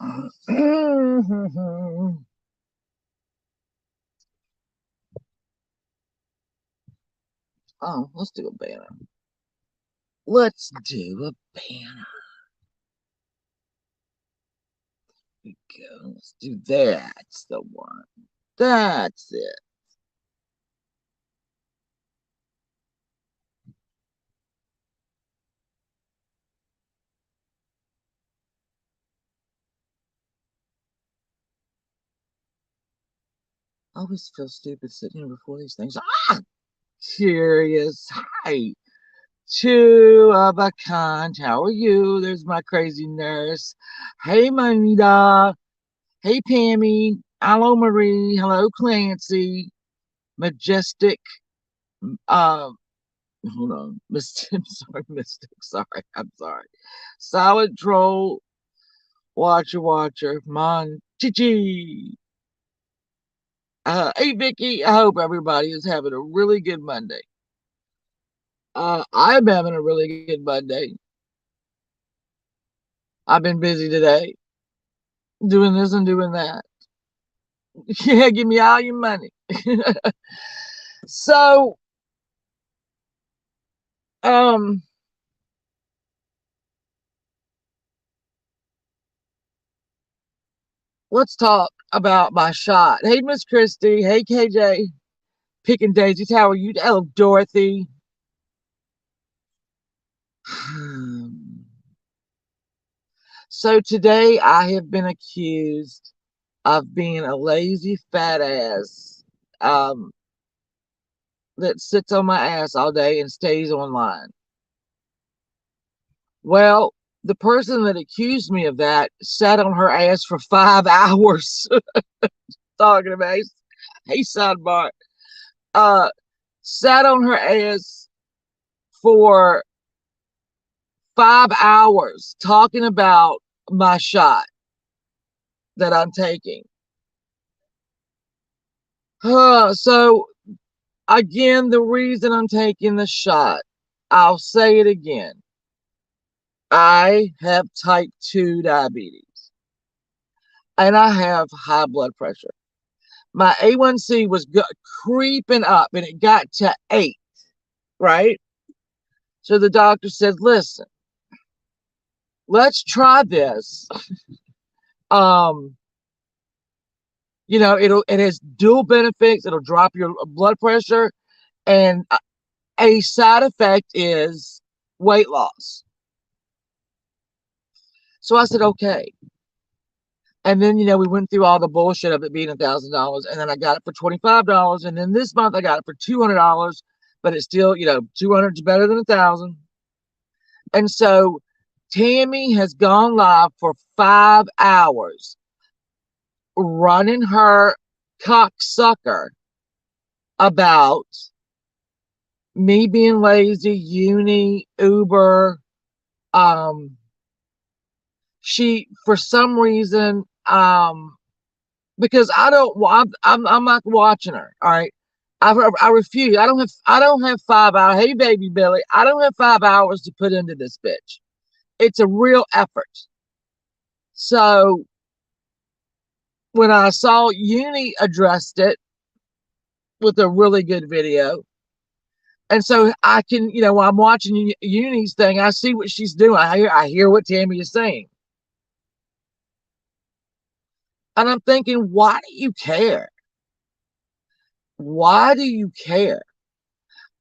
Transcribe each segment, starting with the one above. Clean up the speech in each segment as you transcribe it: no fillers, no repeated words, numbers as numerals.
Oh, let's do a banner. Let's do a banner. Here we go. Let's do that. That's the one. That's it. I always feel stupid sitting here before these things. Ah! Curious. Hi. Two of a kind. How are you? There's my crazy nurse. Hey, Manita. Hey, Pammy. Hello, Marie. Hello, Clancy. Majestic. Uh, Hold on. I'm sorry, Mystic. Sorry. I'm sorry. Solid Troll. Watcher. Mon. Chichi. Hey, Vicky. I hope everybody is having a really good Monday. I'm having a really good Monday. I've been busy today, doing this and doing that. Yeah, give me all your money. So, um, let's talk about my shot. Hey, Miss Christie. Hey, KJ. Picking daisies. How are you? Hello, Dorothy. So today I have been accused of being a lazy fat ass um, that sits on my ass all day and stays online. Well, the person that accused me of that sat on her ass for 5 hours talking about. Hey, sidebar. Uh, Sat on her ass for 5 hours talking about my shot that I'm taking. So again, the reason I'm taking the shot, I'll say it again. I have type 2 diabetes and I have high blood pressure. My A1C was creeping up and it got to 8, right? So the doctor said, listen, let's try this. Um, it has dual benefits. It'll drop your blood pressure, and a side effect is weight loss. So I said, okay. And then, we went through all the bullshit of it being $1,000, and then I got it for $25, and then this month I got it for $200, but it's still, 200 is better than 1,000. And so Tammy has gone live for 5 hours running her cocksucker about me being lazy, uni, Uber. She, for some reason, because I'm not watching her. All right. I refuse. I don't have 5 hours. Hey, baby Billy, I don't have 5 hours to put into this bitch. It's a real effort. So when I saw Uni addressed it with a really good video, and so I can, while I'm watching Uni's thing, I see what she's doing. I hear what Tammy is saying, and I'm thinking, why do you care? Why do you care?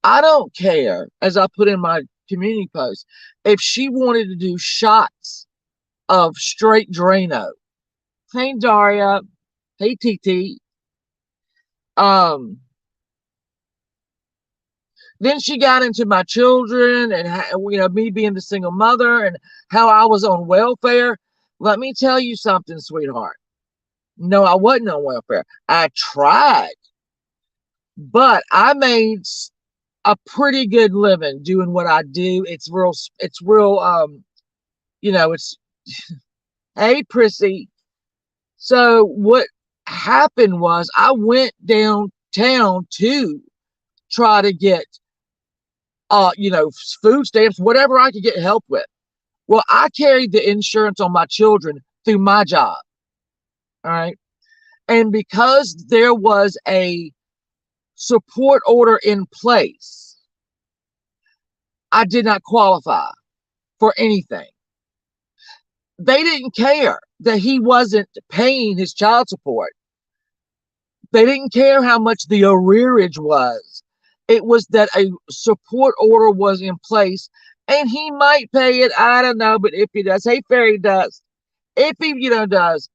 I don't care, as I put in my community post, if she wanted to do shots of straight Drano. Hey, Daria. Hey, TT. Um, then she got into my children and me being the single mother and how I was on welfare. Let me tell you something, sweetheart. No, I wasn't on welfare. I tried, but I made a pretty good living doing what I do. It's real. It's hey, Prissy. So what happened was I went downtown to try to get food stamps, whatever I could get help with. Well, I carried the insurance on my children through my job. All right. And because there was a support order in place, I did not qualify for anything. They didn't care that he wasn't paying his child support. They didn't care how much the arrearage was. It was that a support order was in place, and he might pay it. I don't know, but if he does, hey, fairy dust. If he, does,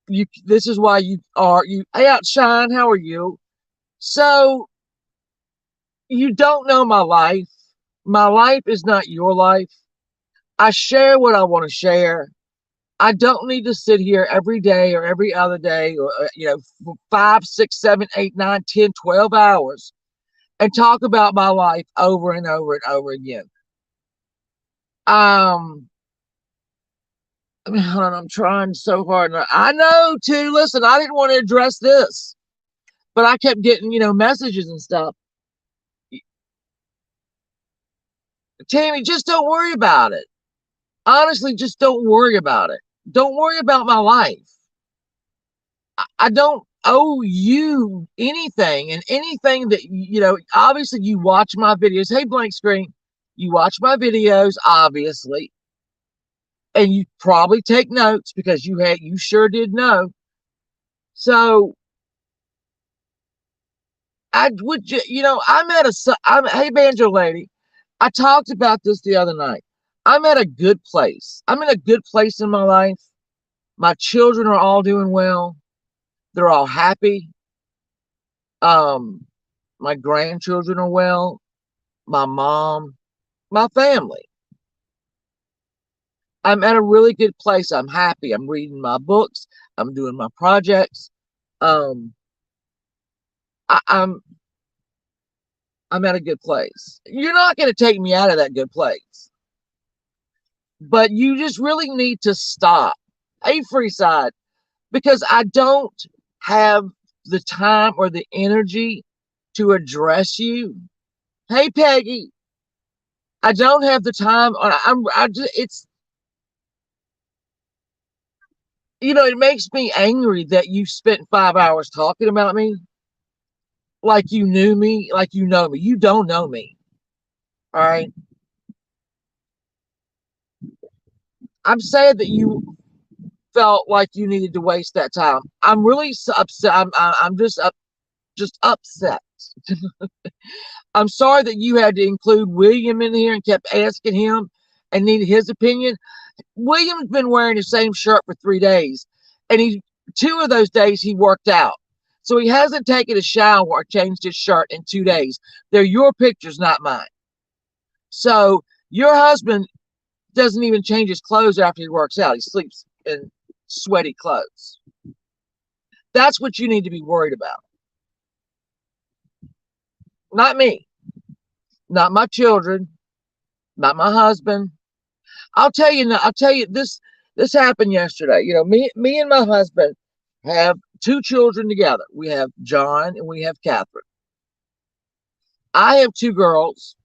you. This is why you. Hey, outshine. How are you? So you don't know my life. My life is not your life. I share what I want to share. I don't need to sit here every day or every other day or, for 5, 6, 7, 8, 9, 10, 12 hours and talk about my life over and over and over again. I mean, hold on, I'm trying so hard. I know too. Listen, I didn't want to address this, but I kept getting, messages and stuff. Tammy, just don't worry about it. Honestly, just don't worry about it. Don't worry about my life. I don't owe you anything, and anything that obviously you watch my videos. Hey, blank screen, you watch my videos, obviously, and you probably take notes because you sure did know. So I would hey, banjo lady, I talked about this the other night. I'm at a good place. I'm in a good place in my life. My children are all doing well. They're all happy. My grandchildren are well. My mom, my family. I'm at a really good place. I'm happy. I'm reading my books. I'm doing my projects. Um, I, I'm at a good place. You're not going to take me out of that good place, but you just really need to stop. Hey, free side, because I don't have the time or the energy to address you. Hey, Peggy, I don't have the time. I just, it's, it makes me angry that you spent 5 hours talking about me like you knew me, like you know me. You don't know me. All right. I'm sad that you felt like you needed to waste that time. I'm really upset. I'm just upset. I'm sorry that you had to include William in here and kept asking him and needed his opinion. William's been wearing the same shirt for 3 days, and 2 of those days he worked out. So he hasn't taken a shower or changed his shirt in 2 days. They're your pictures, not mine. So your husband doesn't even change his clothes after he works out. He sleeps in sweaty clothes. That's what you need to be worried about. Not me, not my children, not my husband. I'll tell you this happened yesterday. Me and my husband have 2 children together. We have John and we have Catherine. I have 2 girls,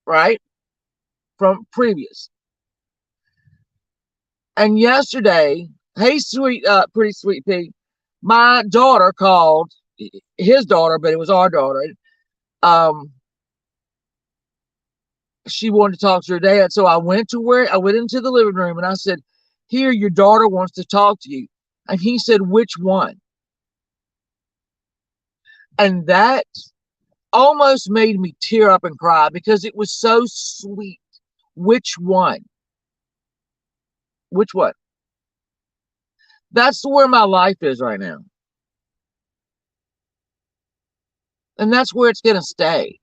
right? From previous. And yesterday, hey, sweet, pretty sweet pea, my daughter called, his daughter, but it was our daughter. Um, she wanted to talk to her dad. So I went into the living room and I said, "Here, your daughter wants to talk to you." And he said, "Which one?" And that almost made me tear up and cry because it was so sweet. Which one? Which one? That's where my life is right now. And that's where it's going to stay.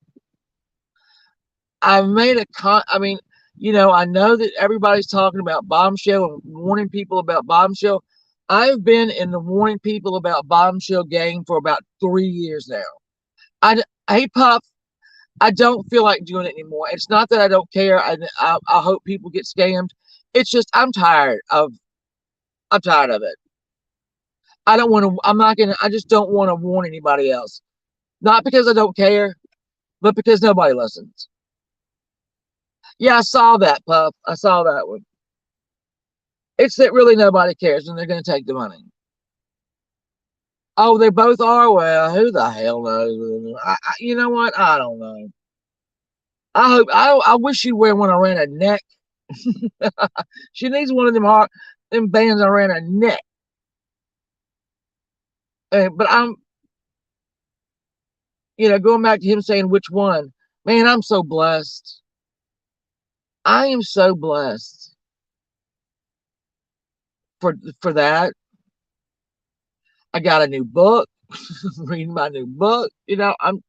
I've made I mean, I know that everybody's talking about bombshell and warning people about bombshell. I've been in the warning people about bombshell game for about 3 years now. Hey, Puff, I don't feel like doing it anymore. It's not that I don't care. I hope people get scammed. It's just I'm tired of it. I don't want to. I'm not gonna. I just don't want to warn anybody else. Not because I don't care, but because nobody listens. Yeah, I saw that, Puff. I saw that one. It's that really nobody cares and they're going to take the money. Oh, they both are? Well, who the hell knows? You know what? I don't know. I wish she'd wear one around her neck. She needs one of them bands around her neck. But I'm, going back to him saying which one. Man, I'm so blessed. I am so blessed for that. I got a new book. Reading my new book. I'm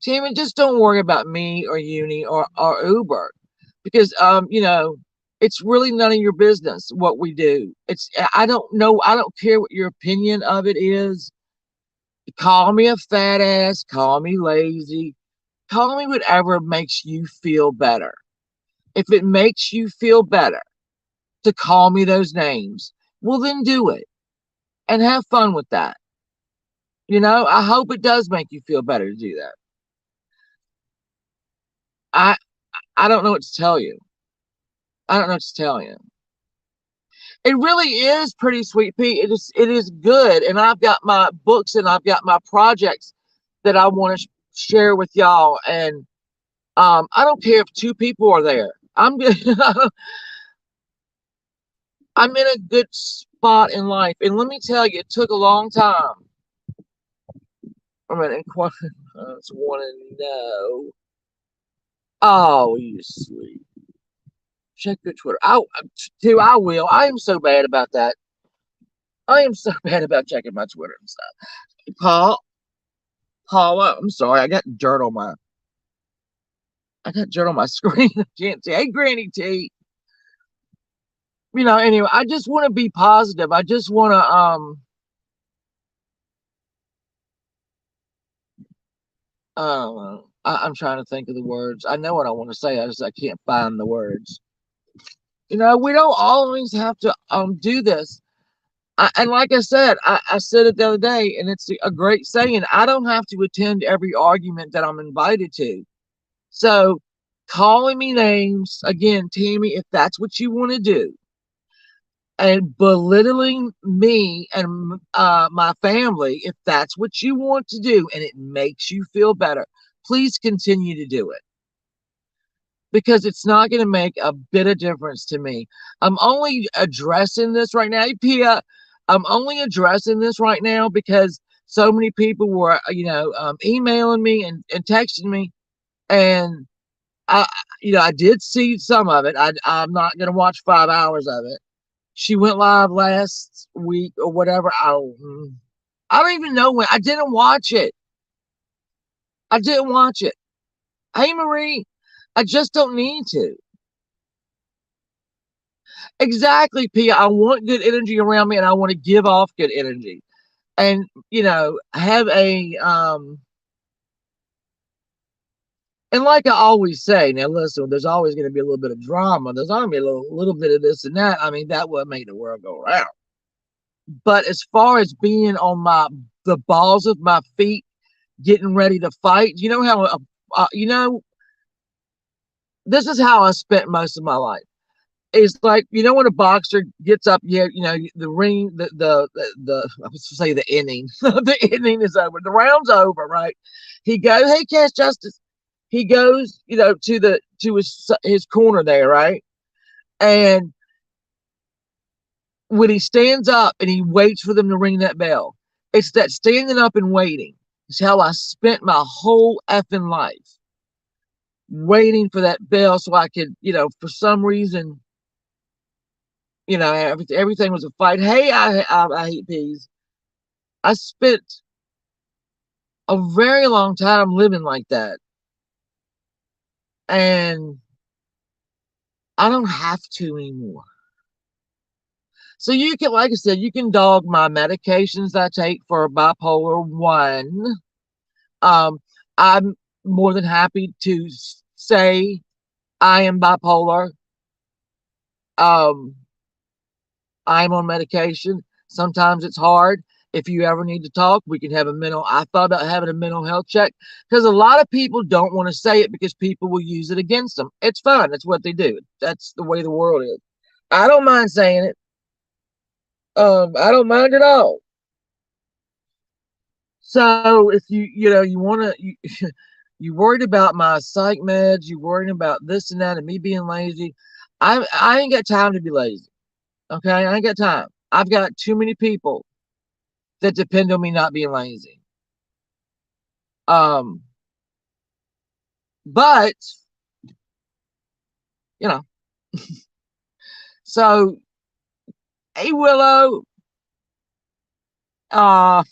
Tammy, just don't worry about me or Uni or Uber because it's really none of your business what we do. I don't know, I don't care what your opinion of it is. Call me a fat ass, call me lazy, call me whatever makes you feel better. If it makes you feel better to call me those names, well then do it and have fun with that. I hope it does make you feel better to do that. I I don't know what to tell you. I don't know what to tell you. It really is pretty sweet, Pete. It is good, and I've got my books and I've got my projects that I want to share with y'all. And I don't care if two people are there. I'm good. I'm in a good spot in life, and let me tell you, it took a long time. I mean, I just want to know. Oh, you sweet. Check your Twitter. I will. I am so bad about that. I am so bad about checking my Twitter and stuff. Paul, Paula, I'm sorry. I got dirt on my screen. I can't see. Hey, Granny T. Anyway, I just want to be positive. I just want to I'm trying to think of the words. I know what I want to say. I can't find the words. We don't always have to do this. And like I said, I said it the other day, and it's a great saying. I don't have to attend every argument that I'm invited to. So, calling me names again, Tammy, if that's what you want to do, and belittling me and my family, if that's what you want to do, and it makes you feel better, please continue to do it because it's not going to make a bit of difference to me. I'm only addressing this right now, Pia. I'm only addressing this right now because so many people were, emailing me and texting me, and I, I did see some of it. I'm not going to watch 5 hours of it. She went live last week or whatever. I don't even know when. I didn't watch it. I didn't watch it. Hey, Marie, I just don't need to. Exactly, Pia. I want good energy around me and I want to give off good energy. And, have and like I always say, now listen, there's always going to be a little bit of drama. There's always going to be a little bit of this and that. I mean, that would make the world go round. But as far as being on the balls of my feet, getting ready to fight, this is how I spent most of my life. It's like, when a boxer gets up, the ring, I was to say the inning, the inning is over, the round's over, right? He goes, hey, Cash Justice. He goes, to his corner there, right? And when he stands up and he waits for them to ring that bell, it's that standing up and waiting. It's how I spent my whole effing life, waiting for that bell so I could, for some reason, everything was a fight. Hey, I hate peas. I spent a very long time living like that, and I don't have to anymore. So you can, like I said, you can dog my medications I take for bipolar 1. I'm more than happy to say I am bipolar. I'm on medication. Sometimes it's hard. If you ever need to talk, we can have a mental. I thought about having a mental health check because a lot of people don't want to say it because people will use it against them. It's fine. That's what they do. That's the way the world is. I don't mind saying it. I don't mind at all. So if you want to, you worried about my psych meds, you worried about this and that, and me being lazy. I ain't got time to be lazy. Okay, I ain't got time. I've got too many people that depend on me not being lazy. Um, but you know, so hey Willow, uh,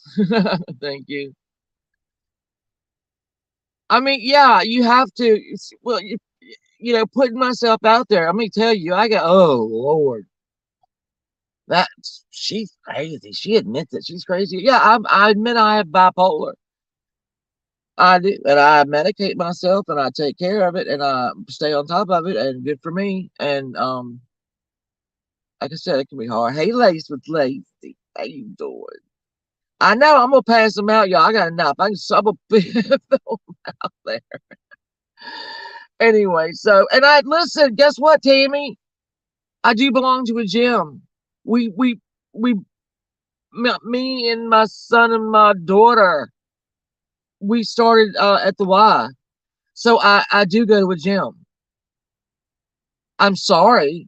thank you. I mean, yeah, you have to. Well, putting myself out there. Let me tell you, I got. Oh Lord, that she's crazy. She admits that she's crazy. Yeah, I admit I have bipolar. I do, and I medicate myself, and I take care of it, and I stay on top of it, and good for me. And like I said, it can be hard. Hey, Lace with Lacey, how you doing? I know I'm gonna pass them out, y'all. I got enough. I can sub a bit out there. Anyway, so and I listen. Guess what, Tammy? I do belong to a gym. We me and my son and my daughter. We started at the Y, so I do go to a gym. I'm sorry,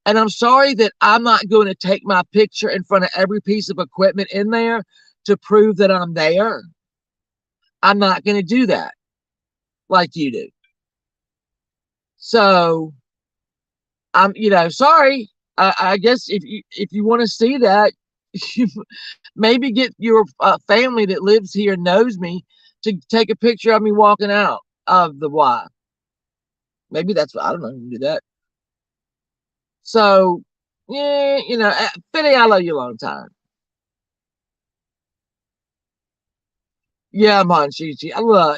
and I'm sorry that I'm not going to take my picture in front of every piece of equipment in there to prove that I'm there. I'm not going to do that like you do. So I'm, sorry. I guess if you want to see that, you maybe get your family that lives here knows me to take a picture of me walking out of the Y. Maybe that's what I don't know. You can do that. So yeah, Fiddy, I love you a long time. Yeah, Monchichi. I love,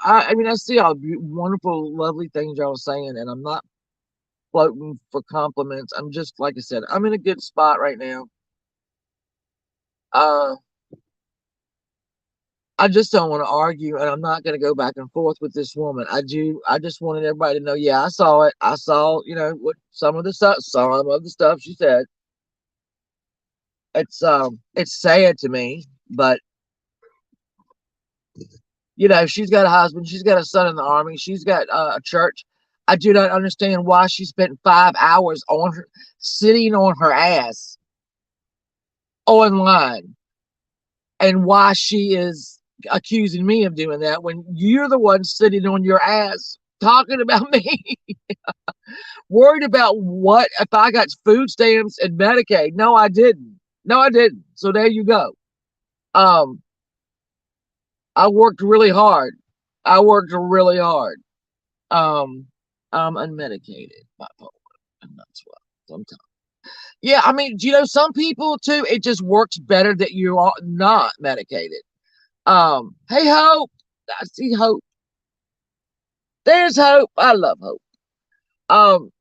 I mean, I see all the wonderful, lovely things y'all saying, and I'm not floating for compliments. I'm just, like I said, I'm in a good spot right now. Uh, I just don't want to argue, and I'm not going to go back and forth with this woman. I just wanted everybody to know. Yeah, I saw it. I saw, what some of the stuff she said. It's sad to me, but she's got a husband, she's got a son in the army, she's got a church. I do not understand why she spent 5 hours sitting on her ass online, and why she is accusing me of doing that when you're the one sitting on your ass talking about me, worried about what if I got food stamps and Medicaid. No, I didn't. No, I didn't. So there you go. Um, I worked really hard. I worked really hard. Um, I'm unmedicated bipolar, and that's what sometimes. Yeah, I mean, some people too, it just works better that you are not medicated. Hey Hope, I see Hope. There's Hope. I love Hope. Um,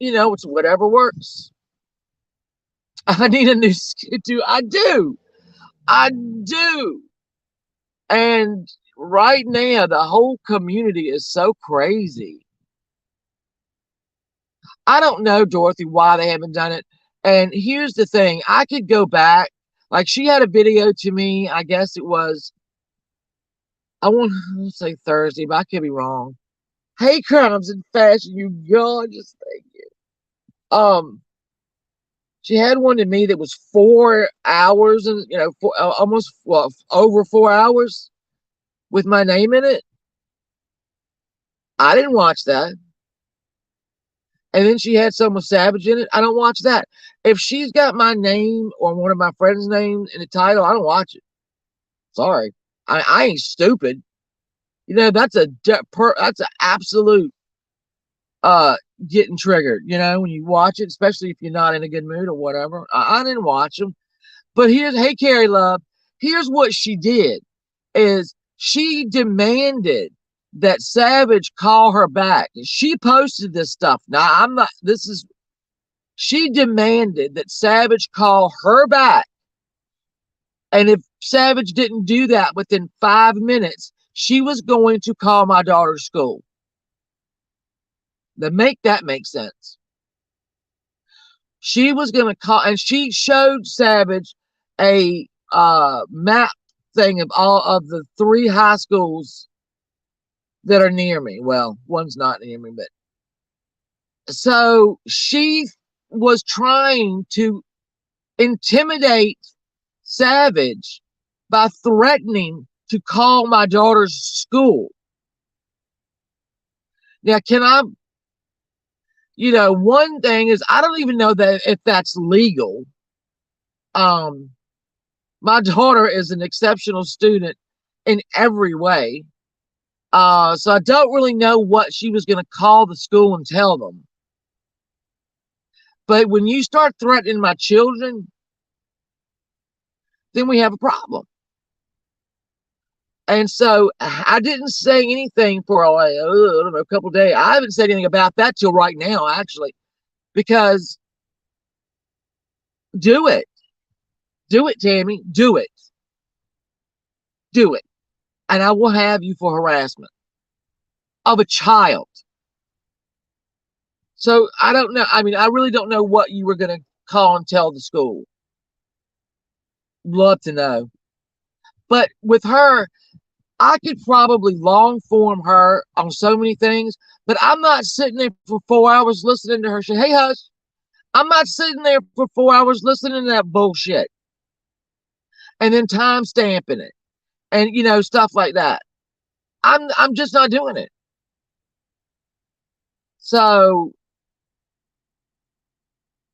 it's whatever works. I need a new skid too. I do. I do. And right now, the whole community is so crazy. I don't know, Dorothy, why they haven't done it. And here's the thing, I could go back. Like she had a video to me, I guess it was, I want to say Thursday, but I could be wrong. Hey, Crumbs in Fashion, you gorgeous. Thank you. She had one to me that was 4 hours and, almost, well, over 4 hours with my name in it. I didn't watch that. And then she had some with Savage in it. I don't watch that. If she's got my name or one of my friends' names in the title, I don't watch it. Sorry, I ain't stupid. That's an absolute uh getting triggered. When you watch it, especially if you're not in a good mood or whatever. I didn't watch them. But hey, Carrie Love, here's what she did: is she demanded that Savage call her back. She posted this stuff. Now I'm not. This is She demanded that Savage call her back And if Savage didn't do that within 5 minutes, she was going to call my daughter's school. To make that make sense. She was going to call, and she showed Savage a map thing of all of the 3 high schools that are near me. Well, one's not near me, but so she was trying to intimidate Savage by threatening to call my daughter's school. Now, can I, one thing is I don't even know that if that's legal. My daughter is an exceptional student in every way. So I don't really know what she was going to call the school and tell them. But when you start threatening my children, then we have a problem. And so I didn't say anything for I don't know, a couple of days. I haven't said anything about that till right now, actually, because do it. Do it, Tammy. Do it. Do it. And I will have you for harassment of a child. So I don't know. I mean, I really don't know what you were going to call and tell the school. Love to know. But with her, I could probably long form her on so many things, but I'm not sitting there for 4 hours listening to her say, hey, hush. I'm not sitting there for 4 hours listening to that bullshit and then time stamping it and, stuff like that. I'm just not doing it. So,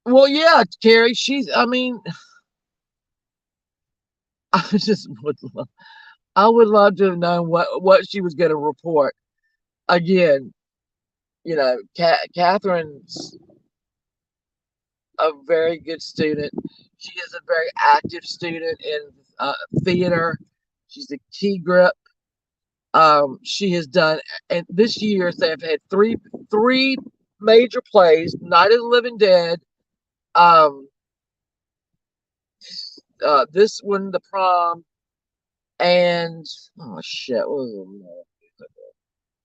well, yeah, Carrie, I mean, I just I would love to have known what she was going to report. Again, Catherine's a very good student. She is a very active student in theater. She's a key grip. She has done, and this year they've had three major plays: Night of the Living Dead, um, this one, The Prom, and oh shit, what was it?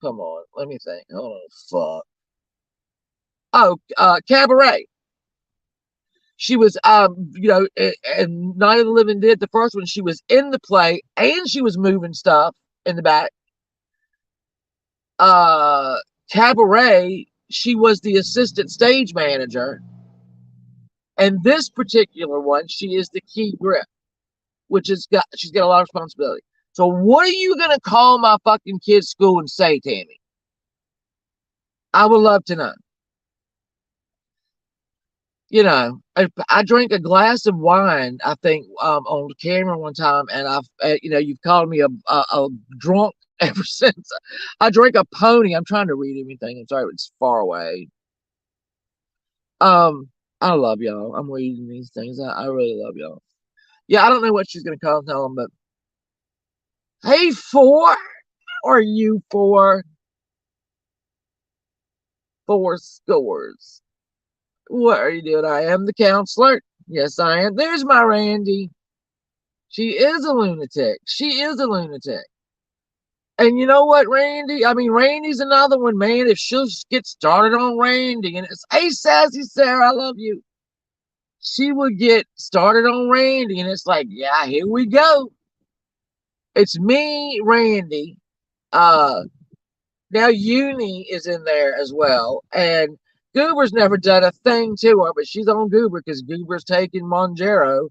Come on, let me think. Oh fuck. Oh, Cabaret. She was, and Night of the Living Dead, the first one, she was in the play and she was moving stuff in the back. Uh, Cabaret, she was the assistant stage manager. And this particular one, she is the key grip, which she's got a lot of responsibility. So what are you gonna call my fucking kid's school and say, Tammy? I would love to know. I drank a glass of wine, I think, on camera one time, and you've called me a drunk ever since. I drank a pony. I'm trying to read everything. I'm sorry, it's far away. Um, I love y'all. I'm reading these things. I really love y'all. Yeah, I don't know what she's gonna call and tell them, but hey, are you four scores? What are you doing? I am the counselor. Yes, I am. There's my Randy. She is a lunatic. She is a lunatic. And you know what, Randy? I mean, Randy's another one, man. If she'll get started on Randy and it's, hey, Sassy Sarah, I love you. She would get started on Randy and it's like, yeah, here we go. It's me, Randy. Uh, Now Uni is in there as well. And Goober's never done a thing to her, but she's on Goober because Goober's taking Monjero.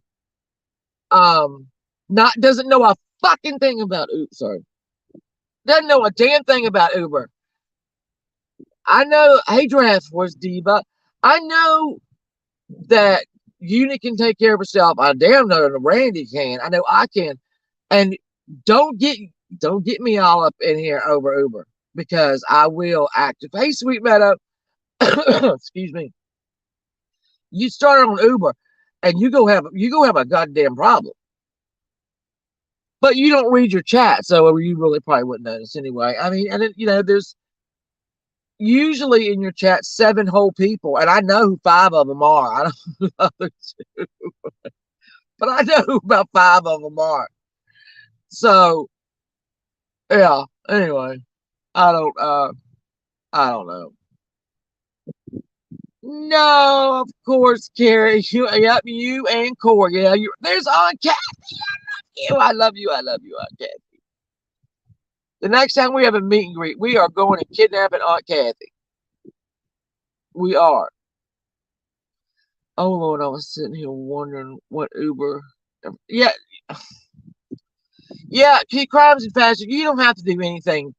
Not doesn't know a fucking thing about sorry. Doesn't know a damn thing about Uber. I know, hey, Draft Force Diva. I know that Uni can take care of herself. I damn know that Randy can. I know I can. And don't get me all up in here over Uber because I will active. Hey, Sweet Meadow. Excuse me. You start on Uber and you go have a goddamn problem. But you don't read your chat, so you really probably wouldn't notice anyway. I mean, and there's usually in your chat 7 whole people, and I know who 5 of them are. I don't know the other 2. but I know who about five of them are. So yeah. Anyway, I don't. I don't know. No, of course, Carrie. You, yep, you and Corey. Yeah, you. There's Aunt Cat. You, I love you. I love you, Aunt Cat. The next time we have a meet and greet, we are going to kidnap Aunt Kathy. We are. Oh Lord, I was sitting here wondering what Uber. Yeah, yeah. Crimes and fashion. You don't have to do anything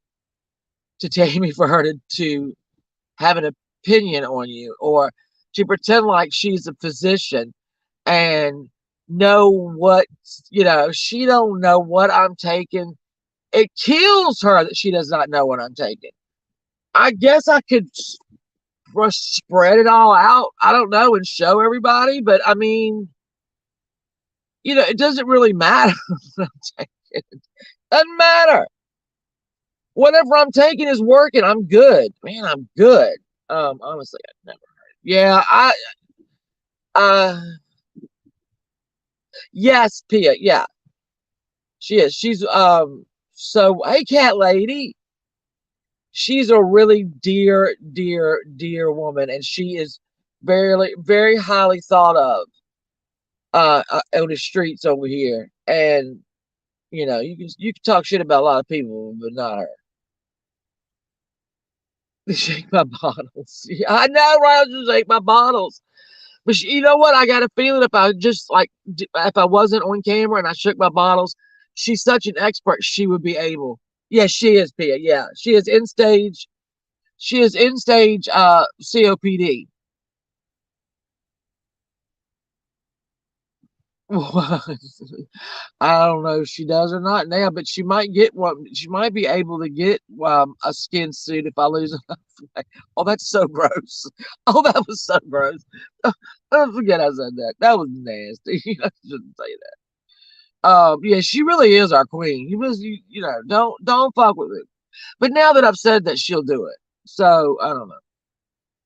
to Tammy for her to have an opinion on you or to pretend like she's a physician and know what she don't know what I'm taking. It kills her that she does not know what I'm taking. I guess I could spread it all out. I don't know and show everybody, but I mean, it doesn't really matter what I'm taking. Doesn't matter. Whatever I'm taking is working. I'm good, man. I'm good. Honestly, I never heard. Yeah, uh, yes, Pia. Yeah, she is. She's So hey, cat lady. She's a really dear, dear, dear woman, and she is very, very highly thought of on the streets over here. And you can talk shit about a lot of people, but not her. Shake my bottles. Yeah, I know, right? I'll just shake my bottles. But you know what? I got a feeling if I just if I wasn't on camera and I shook my bottles, she's such an expert. She would be able. Yes, she is, Pia. Yeah, she is in stage. She is in stage COPD. I don't know if she does or not now, but she might get one. She might be able to get a skin suit if I lose enough weight. Oh, that's so gross. Oh, that was so gross. Oh, forget I said that. That was nasty. I shouldn't say that. Yeah, she really is our queen. Don't fuck with it. But now that I've said that, she'll do it. So I don't know.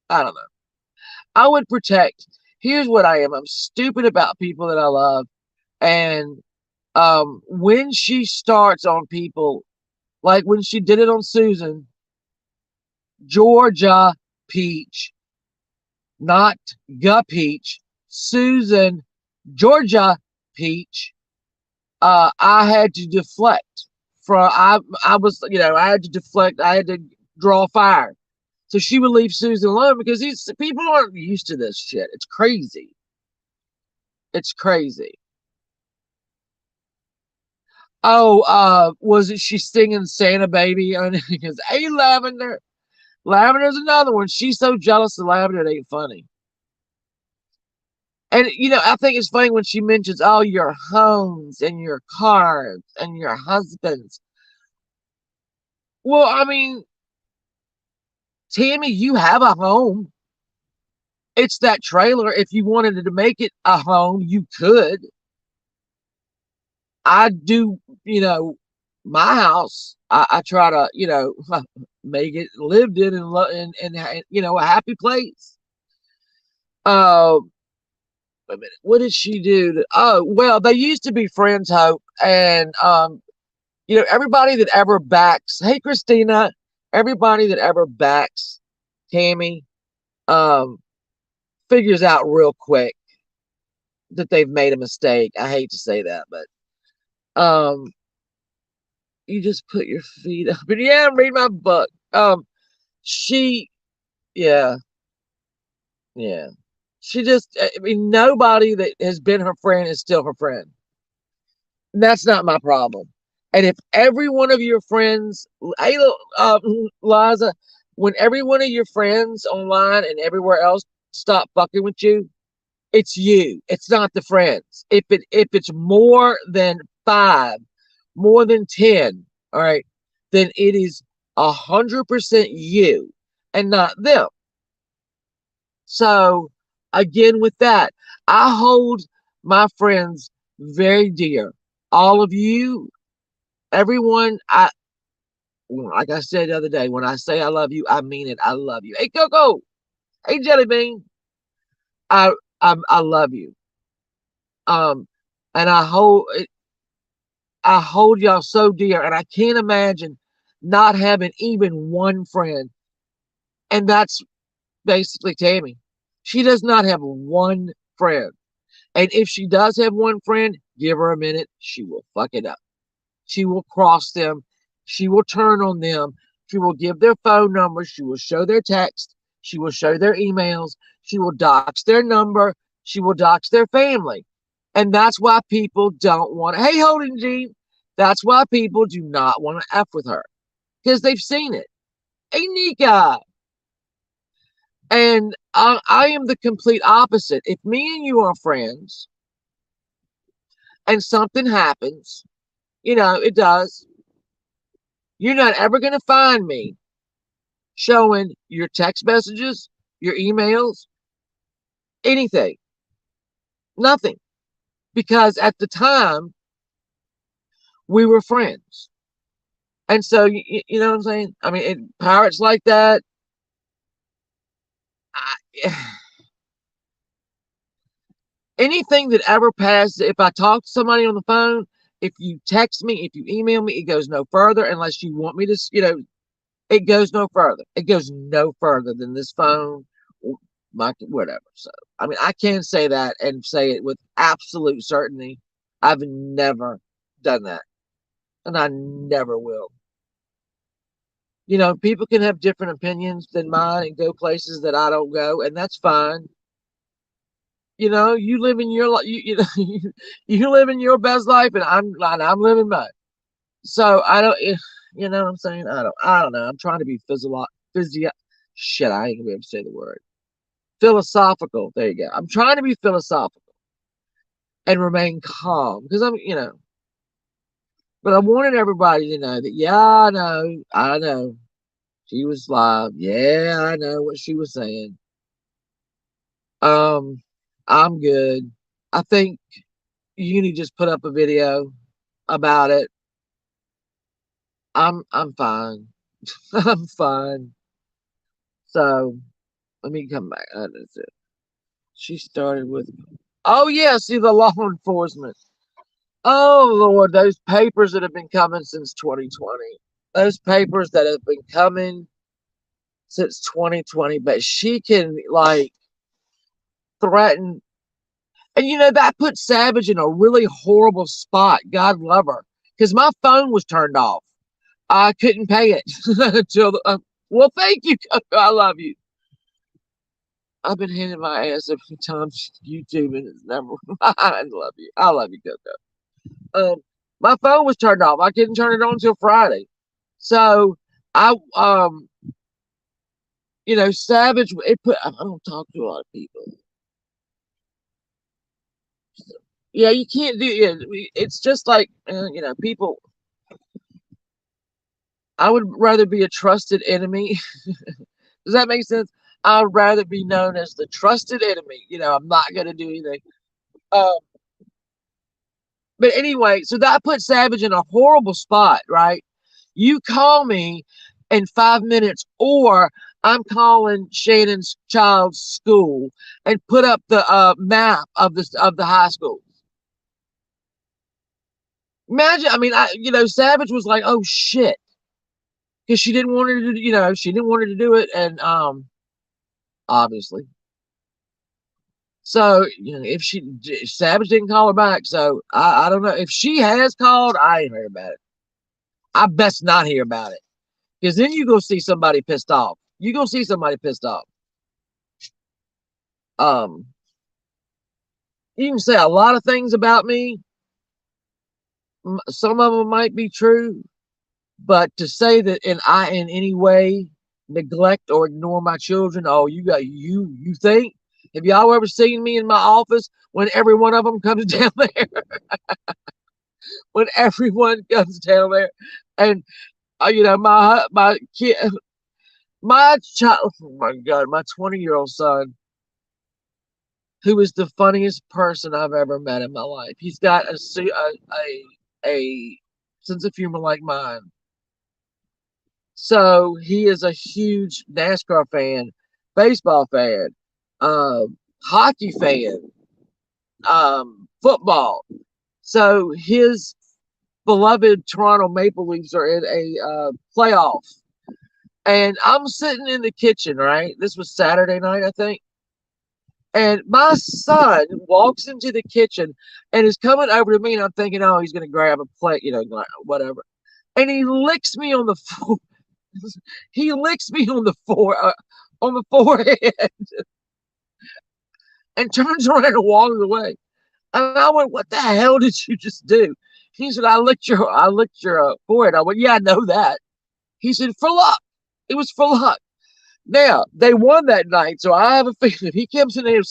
I don't know. I would protect. Here's what I am. I'm stupid about people that I love, and when she starts on people, like when she did it on Susan, Georgia Peach, not Ga Peach, Susan, Georgia Peach, I had to deflect from I was I had to deflect, I had to draw fire. So she would leave Susan alone because these people aren't used to this shit. It's crazy. It's crazy. Oh, was it she singing Santa Baby? Because hey, Lavender. Lavender's another one. She's so jealous of Lavender, it ain't funny. And I think it's funny when she mentions, oh, your homes and your cars and your husbands. Well, I mean, Tammy, you have a home. It's that trailer. If you wanted to make it a home, you could. I do, my house. I try to, make it lived in and a happy place. Uh, wait a minute. What did she do? Oh, well, they used to be friends, Hope, and everybody that ever backs. Hey, Christina. Everybody that ever backs Tammy, um, figures out real quick that they've made a mistake. I hate to say that, but um, you just put your feet up. And yeah, read my book. She, yeah, yeah. She just, I mean, nobody that has been her friend is still her friend. And that's not my problem. And if every one of your friends, hey, Liza, when every one of your friends online and everywhere else stop fucking with you, it's you. It's not the friends. If it's more than five, more than 10, all right, then it is 100% you and not them. So again, with that, I hold my friends very dear. All of you, everyone, like I said the other day, when I say I love you, I mean it. I love you. Hey Coco, hey Jelly Bean, I love you. Um, and I hold y'all so dear, and I can't imagine not having even one friend. And that's basically Tammy. She does not have one friend. And if she does have one friend, give her a minute, she will fuck it up. She will cross them. She will turn on them. She will give their phone numbers. She will show their text. She will show their emails. She will dox their number. She will dox their family. And that's why people don't want to. Hey, Holden Jean. That's why people do not want to F with her because they've seen it. Hey, Nika. And I am the complete opposite. If me and you are friends and something happens, it does, you're not ever going to find me showing your text messages, your emails, anything, nothing. Because at the time, we were friends. And so, you know what I'm saying? I mean, pirates like that, I, anything that ever passes, if I talk to somebody on the phone, if you text me, if you email me, it goes no further unless you want me to, it goes no further. It goes no further than this phone, my whatever. So, I mean, I can say that and say it with absolute certainty. I've never done that, and I never will. People can have different opinions than mine and go places that I don't go, and that's fine. You live in your life. You live in your best life, and I'm living mine. So I don't, you know what I'm saying? I don't know. I'm trying to be shit. I ain't gonna be able to say the word philosophical. There you go. I'm trying to be philosophical and remain calm because but I wanted everybody to know that. Yeah, I know, she was live. Yeah, I know what she was saying. Um, I'm good. I think Uni just put up a video about it. I'm fine. I'm fine. So let me come back. That's it. She started with, oh yeah, see the law enforcement. Oh Lord, those papers that have been coming since 2020. Those papers that have been coming since 2020. But she can like threaten, and that put Savage in a really horrible spot. God love her, because my phone was turned off. I couldn't pay it until well, thank you. I love you. I've been hitting my ass a few times YouTube, and it's never. I love you. I love you, Coco. My phone was turned off. I couldn't turn it on until Friday. So I Savage. It put. I don't talk to a lot of people. Yeah, you can't do it. It's just like people. I would rather be a trusted enemy. Does that make sense? I'd rather be known as the trusted enemy. I'm not gonna do anything. Um, but anyway, so that put Savage in a horrible spot, right? You call me in 5 minutes, or I'm calling Shannon's child's school and put up the map of the high school. Imagine, I mean, Savage was like, "Oh shit," because she didn't want her to, she didn't want her to do it, and obviously. So if Savage didn't call her back, so I don't know if she has called. I ain't heard about it. I best not hear about it, because then you go see somebody pissed off. You go see somebody pissed off. Um, you can say a lot of things about me. Some of them might be true, but to say that I in any way neglect or ignore my children, oh, you think? Have y'all ever seen me in my office when every one of them comes down there? When everyone comes down there, and my kid, my child, oh my God, my 20-year-old son, who is the funniest person I've ever met in my life. He's got a sense of humor like mine. So he is a huge NASCAR fan, baseball fan, hockey fan, football. So his beloved Toronto Maple Leafs are in a playoff. And I'm sitting in the kitchen, right? This was Saturday night, I think. And my son walks into the kitchen and is coming over to me, and I'm thinking, oh, he's going to grab a plate, whatever. And he licks me on the he licks me on the forehead, and turns around and walks away. And I went, "What the hell did you just do?" He said, I licked your forehead." I went, "Yeah, I know that." He said, "For luck. It was for luck." Now they won that night, so I have a feeling if he comes in there and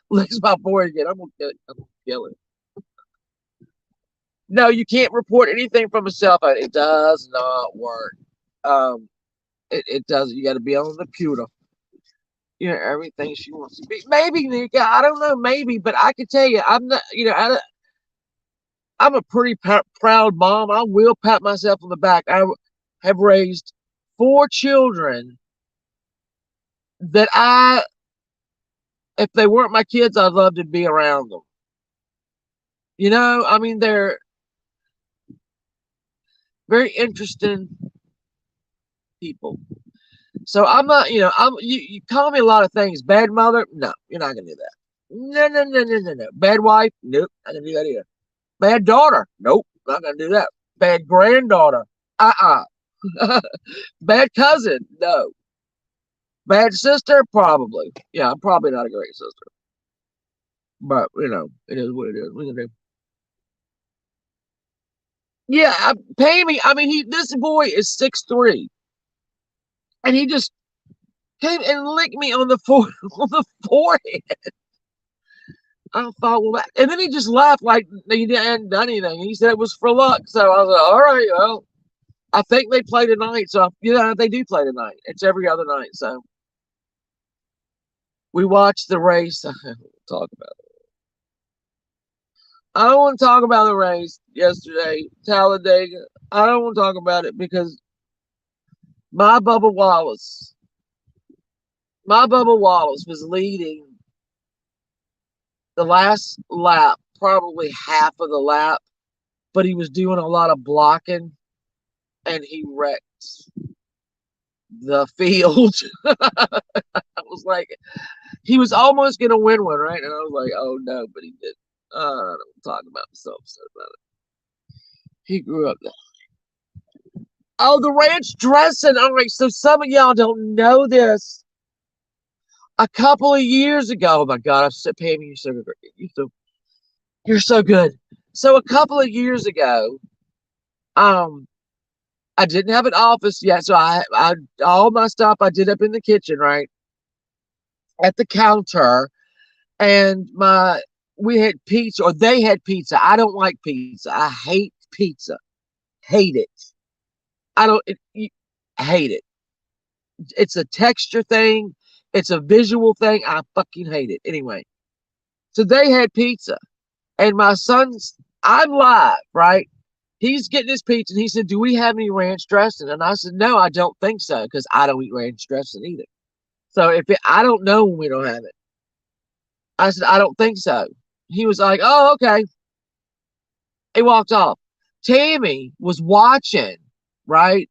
licks my forehead again, I'm gonna kill him. No, you can't report anything from a cell phone. It does not work. Um, it doesn't. You got to be on the computer. Everything she wants to be. Maybe, Nika, I don't know, maybe, but I can tell you, I'm not. I'm a pretty proud mom. I will pat myself on the back. I have raised 4 children that if they weren't my kids, I'd love to be around them. I mean, they're very interesting people. So I'm not, you call me a lot of things. Bad mother? No, you're not gonna do that. No, no, no, no, no, no. Bad wife? Nope, not gonna do that either. Bad daughter? Nope, not gonna do that. Bad granddaughter? Bad cousin? No. Bad sister? Probably. Yeah, I'm probably not a great sister. But it is what it is. We can do. Yeah, pay me. I mean, this boy is 6'3", and he just came and licked me on the on the forehead. I thought, well, and then he just laughed like he hadn't done anything. He said it was for luck. So I was like, all right, well, I think they play tonight. So they do play tonight. It's every other night. So we watched the race. I don't talk about it. I don't want to talk about the race yesterday, Talladega. I don't want to talk about it because my Bubba Wallace, my Bubba Wallace was leading the last lap, probably half of the lap, but he was doing a lot of blocking, and he wrecked the field. I was like, he was almost going to win one, right? And I was like, oh no, but he didn't. I don't talk about himself so about it. He grew up there. Oh, the ranch dressing. All right, so some of y'all don't know this. A couple of years ago, oh my God, I'm so Pammy, you're so good. You're so good. So a couple of years ago, um, I didn't have an office yet, so I all my stuff I did up in the kitchen, right at the counter, and we had pizza, or they had pizza. I don't like pizza. I hate pizza. Hate it. I don't hate it. It's a texture thing. It's a visual thing. I fucking hate it. Anyway, so they had pizza, and my son's. I'm live, right? He's getting his pizza, and he said, "Do we have any ranch dressing?" And I said, "No, I don't think so, because I don't eat ranch dressing either." So I don't know when we don't have it. I said, "I don't think so." He was like, "Oh, okay." He walked off. Tammy was watching, right?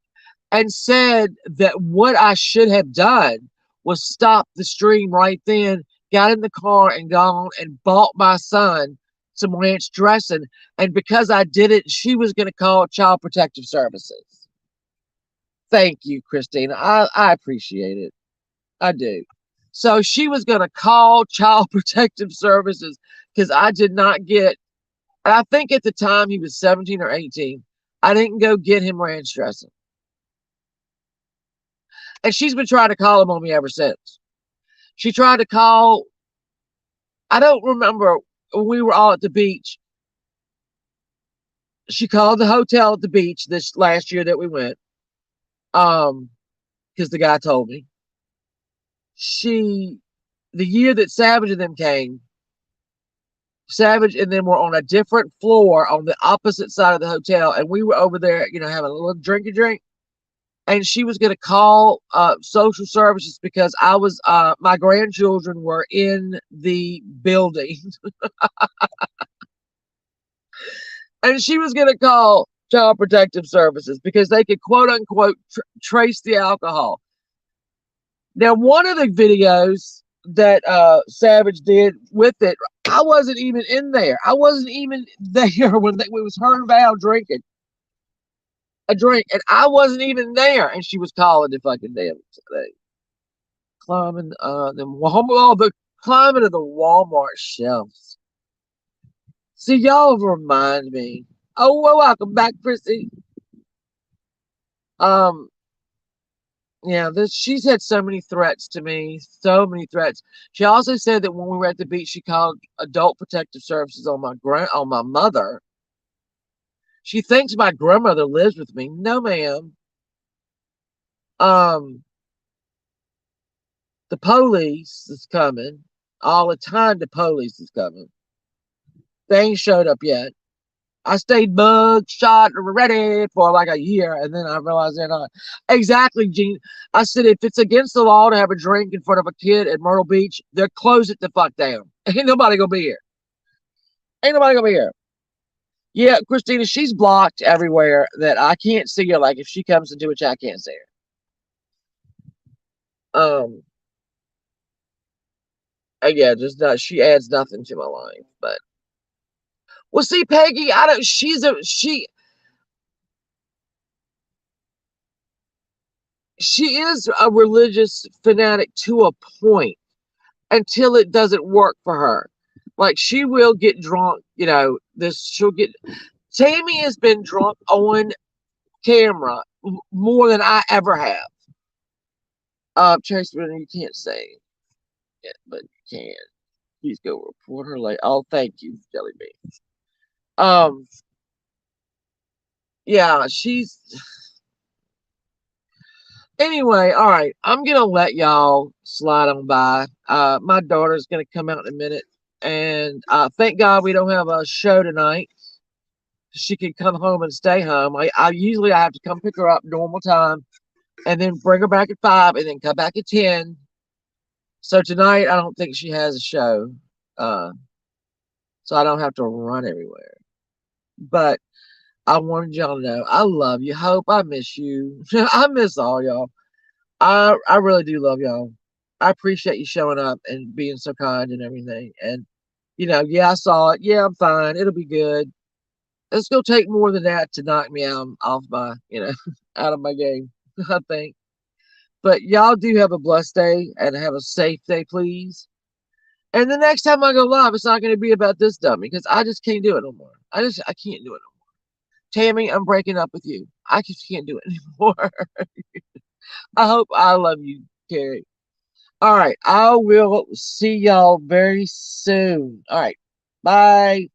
And said that what I should have done was stop the stream right then, got in the car and gone and bought my son some ranch dressing. And because I did it, she was going to call Child Protective Services. Thank you, Christina. I appreciate it. I do. So she was going to call Child Protective Services because I did not get, and I think at the time he was 17 or 18. I didn't go get him ranch dressing. And she's been trying to call him on me ever since. She tried to call, I don't remember when we were all at the beach. She called the hotel at the beach this last year that we went. Because the guy told me. The year that Savage and them came, Savage and them were on a different floor on the opposite side of the hotel, and we were over there, having a little drink. And she was going to call social services because my grandchildren were in the building. And she was going to call Child Protective Services because they could quote unquote trace the alcohol. Now, one of the videos that Savage did with it, I wasn't even in there. I wasn't even there when it was her and Val drinking a drink, and I wasn't even there. And she was calling the fucking damn thing, climbing the climbing of the Walmart shelves. See, y'all remind me. Oh, well, welcome back, Chrissy. Um, Yeah, she's had so many threats to me, so many threats. She also said that when we were at the beach, she called Adult Protective Services on my mother. She thinks my grandmother lives with me. No, ma'am. Um, the police is coming all the time. The police is coming. They ain't showed up yet. I stayed mug shot ready for like a year, and then I realized they're not. Exactly, Gene. I said if it's against the law to have a drink in front of a kid at Myrtle Beach, they're close it the fuck down. Ain't nobody gonna be here. Ain't nobody gonna be here. Yeah, Christina, she's blocked everywhere that I can't see her. Like if she comes into which I can't see her. Yeah, just she adds nothing to my life. But well, see, Peggy, I don't. She is a religious fanatic to a point until it doesn't work for her. Like she will get drunk, she'll get Tammy has been drunk on camera more than I ever have. Chase, you can't say it, but you can. Please go report her later. Oh, thank you, Jelly Bean. Um, yeah, she's anyway, all right. I'm gonna let y'all slide on by. My daughter's gonna come out in a minute. And thank God we don't have a show tonight. She can come home and stay home. I usually I have to come pick her up normal time and then bring her back at 5 and then come back at 10. So tonight I don't think she has a show. Uh, so I don't have to run everywhere. But I wanted y'all to know I love you. Hope I miss you. I miss all y'all. I really do love y'all. I appreciate you showing up and being so kind and everything. And yeah, I saw it. Yeah, I'm fine. It'll be good. It's gonna take more than that to knock me out off my, out of my game, I think. But y'all do have a blessed day and have a safe day, please. And the next time I go live, it's not gonna be about this dummy because I just can't do it no more. I can't do it no more. Tammy, I'm breaking up with you. I just can't do it anymore. I love you, Carrie. All right, I will see y'all very soon. All right, bye.